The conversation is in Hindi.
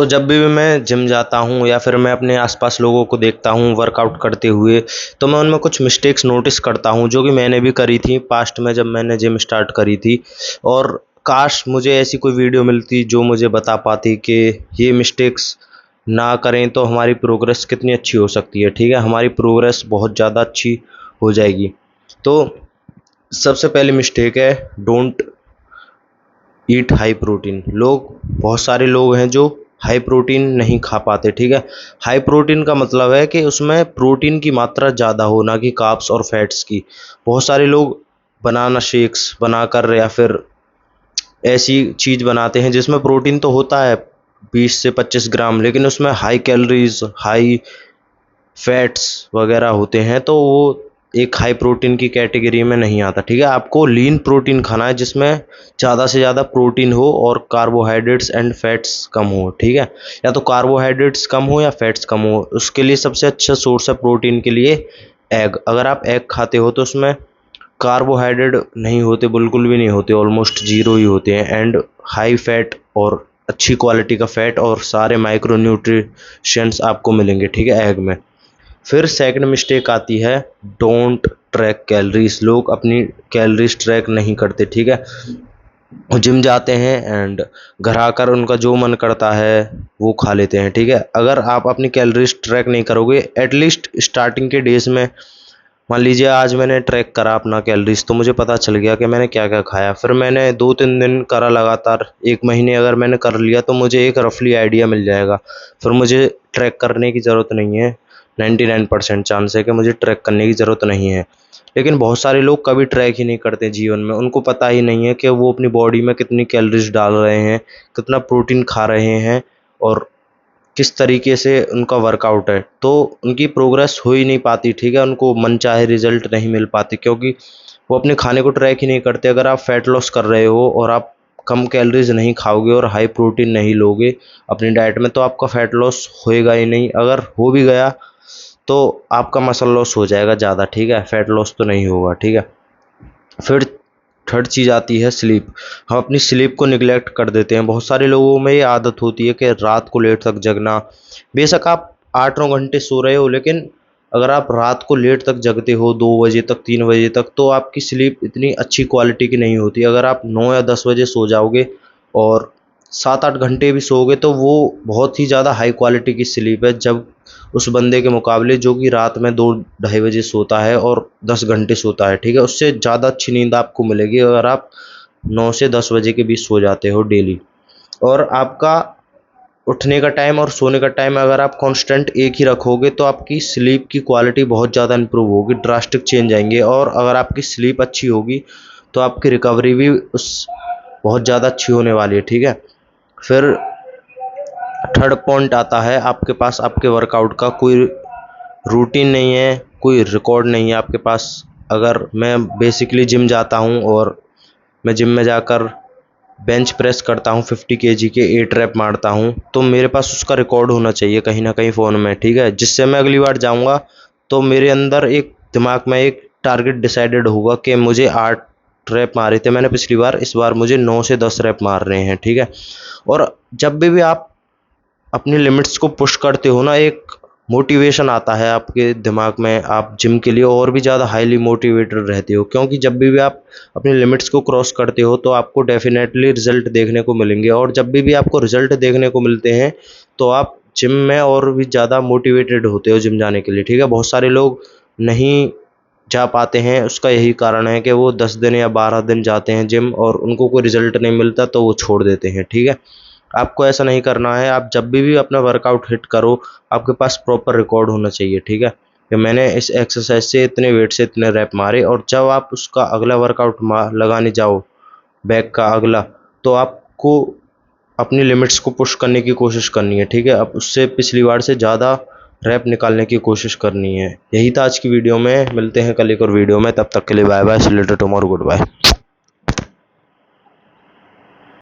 जब भी मैं जिम जाता हूँ या फिर मैं अपने आसपास लोगों को देखता हूँ वर्कआउट करते हुए, तो मैं उनमें कुछ मिस्टेक्स नोटिस करता हूँ जो कि मैंने भी करी थी पास्ट में जब मैंने जिम स्टार्ट करी थी। और काश मुझे ऐसी कोई वीडियो मिलती जो मुझे बता पाती कि ये मिस्टेक्स ना करें तो हमारी प्रोग्रेस कितनी अच्छी हो सकती है। ठीक है, हमारी प्रोग्रेस बहुत ज़्यादा अच्छी हो जाएगी। तो सबसे पहली मिस्टेक है, डोंट ईट हाई प्रोटीन। बहुत सारे लोग हैं जो हाई प्रोटीन नहीं खा पाते। ठीक है, हाई प्रोटीन का मतलब है कि उसमें प्रोटीन की मात्रा ज़्यादा हो, ना कि कार्ब्स और फैट्स की। बहुत सारे लोग बनाना शेक्स बनाकर या फिर ऐसी चीज़ बनाते हैं जिसमें प्रोटीन तो होता है 20 से 25 ग्राम, लेकिन उसमें हाई कैलोरीज, हाई फैट्स वगैरह होते हैं, तो वो एक हाई प्रोटीन की कैटेगरी में नहीं आता। ठीक है, आपको लीन प्रोटीन खाना है जिसमें ज़्यादा से ज़्यादा प्रोटीन हो और कार्बोहाइड्रेट्स एंड फैट्स कम हो। ठीक है, या तो कार्बोहाइड्रेट्स कम हो या फैट्स कम हो। उसके लिए सबसे अच्छा सोर्स है प्रोटीन के लिए एग। अगर आप एग खाते हो तो उसमें कार्बोहाइड्रेट नहीं होते, बिल्कुल भी नहीं होते, ऑलमोस्ट जीरो ही होते हैं। एंड हाई फैट और अच्छी क्वालिटी का फैट और सारे माइक्रो न्यूट्रिशंस आपको मिलेंगे। ठीक है, एग में। फिर सेकंड मिस्टेक आती है, डोंट ट्रैक कैलोरीज। लोग अपनी कैलोरीज ट्रैक नहीं करते। ठीक है, वो जिम जाते हैं एंड घर आकर उनका जो मन करता है वो खा लेते हैं। ठीक है, अगर आप अपनी कैलोरीज ट्रैक नहीं करोगे, एटलीस्ट स्टार्टिंग के डेज में, मान लीजिए आज मैंने ट्रैक करा अपना कैलोरीज, तो मुझे पता चल गया कि मैंने क्या क्या खाया। फिर मैंने 2-3 दिन करा लगातार, 1 महीने अगर मैंने कर लिया तो मुझे एक रफली आइडिया मिल जाएगा। फिर मुझे ट्रैक करने की ज़रूरत नहीं है। 99% चांस है कि मुझे ट्रैक करने की ज़रूरत नहीं है। लेकिन बहुत सारे लोग कभी ट्रैक ही नहीं करते जीवन में। उनको पता ही नहीं है कि वो अपनी बॉडी में कितनी कैलोरीज डाल रहे हैं, कितना प्रोटीन खा रहे हैं और किस तरीके से उनका वर्कआउट है। तो उनकी प्रोग्रेस हो ही नहीं पाती। ठीक है, उनको मनचाहे रिजल्ट नहीं मिल पाते क्योंकि वो अपने खाने को ट्रैक ही नहीं करते। अगर आप फैट लॉस कर रहे हो और आप कम कैलोरीज नहीं खाओगे और हाई प्रोटीन नहीं लोगे अपनी डाइट में, तो आपका फैट लॉस होएगा ही नहीं। अगर हो भी गया तो आपका मसल लॉस हो जाएगा ज़्यादा। ठीक है, फैट लॉस तो नहीं होगा। ठीक है, फिर थर्ड चीज़ आती है स्लीप। हम अपनी स्लीप को निगलेक्ट कर देते हैं। बहुत सारे लोगों में ये आदत होती है कि रात को लेट तक जगना। बेशक आप 8-9 घंटे सो रहे हो, लेकिन अगर आप रात को लेट तक जगते हो, 2 बजे तक, 3 बजे तक, तो आपकी स्लीप इतनी अच्छी क्वालिटी की नहीं होती। अगर आप 9 या 10 बजे सो जाओगे और 7-8 घंटे भी सोओगे तो वो बहुत ही ज़्यादा हाई क्वालिटी की स्लीप है, जब उस बंदे के मुकाबले जो कि रात में 2-2:30 बजे सोता है और 10 घंटे सोता है। ठीक है, उससे ज़्यादा अच्छी नींद आपको मिलेगी अगर आप 9 से 10 बजे के बीच सो जाते हो डेली। और आपका उठने का टाइम और सोने का टाइम अगर आप कांस्टेंट एक ही रखोगे तो आपकी स्लीप की क्वालिटी बहुत ज़्यादा इंप्रूव होगी, ड्रास्टिक चेंज आएंगे। और अगर आपकी स्लीप अच्छी होगी तो आपकी रिकवरी भी उस बहुत ज़्यादा अच्छी होने वाली है। ठीक है, फिर थर्ड पॉइंट आता है, आपके पास आपके वर्कआउट का कोई रूटीन नहीं है, कोई रिकॉर्ड नहीं है आपके पास। अगर मैं बेसिकली जिम जाता हूँ और मैं जिम में जाकर बेंच प्रेस करता हूँ 50 केजी के 8 रैप मारता हूँ, तो मेरे पास उसका रिकॉर्ड होना चाहिए कहीं ना कहीं फ़ोन में। ठीक है, जिससे मैं अगली बार जाऊँगा तो मेरे अंदर एक दिमाग में एक टारगेट डिसाइडेड होगा कि मुझे 8 रैप मारे थे मैंने पिछली बार, इस बार मुझे 9 से 10 रैप मार रहे हैं। ठीक है, और जब भी आप अपनी लिमिट्स को पुश करते हो ना, एक मोटिवेशन आता है आपके दिमाग में, आप जिम के लिए और भी ज़्यादा हाईली मोटिवेटेड रहते हो। क्योंकि जब भी आप अपनी लिमिट्स को क्रॉस करते हो तो आपको डेफिनेटली रिजल्ट देखने को मिलेंगे, और जब भी आपको रिजल्ट देखने को मिलते हैं तो आप जिम में और भी ज़्यादा मोटिवेटेड होते हो जिम जाने के लिए। ठीक है, बहुत सारे लोग नहीं जा पाते हैं, उसका यही कारण है कि वो 10 दिन या 12 दिन जाते हैं जिम और उनको कोई रिजल्ट नहीं मिलता तो वो छोड़ देते हैं। ठीक है, आपको ऐसा नहीं करना है। आप जब भी अपना वर्कआउट हिट करो, आपके पास प्रॉपर रिकॉर्ड होना चाहिए। ठीक है, कि मैंने इस एक्सरसाइज से इतने वेट से इतने रैप मारे, और जब आप उसका अगला वर्कआउट लगाने जाओ, बैक का अगला, तो आपको अपनी लिमिट्स को पुश करने की कोशिश करनी है। ठीक है, अब उससे पिछली बार से ज़्यादा रैप निकालने की कोशिश करनी है। यही था आज की वीडियो में, मिलते हैं कल एक और वीडियो में, तब तक के लिए bye bye, see you later tomorrow, good bye.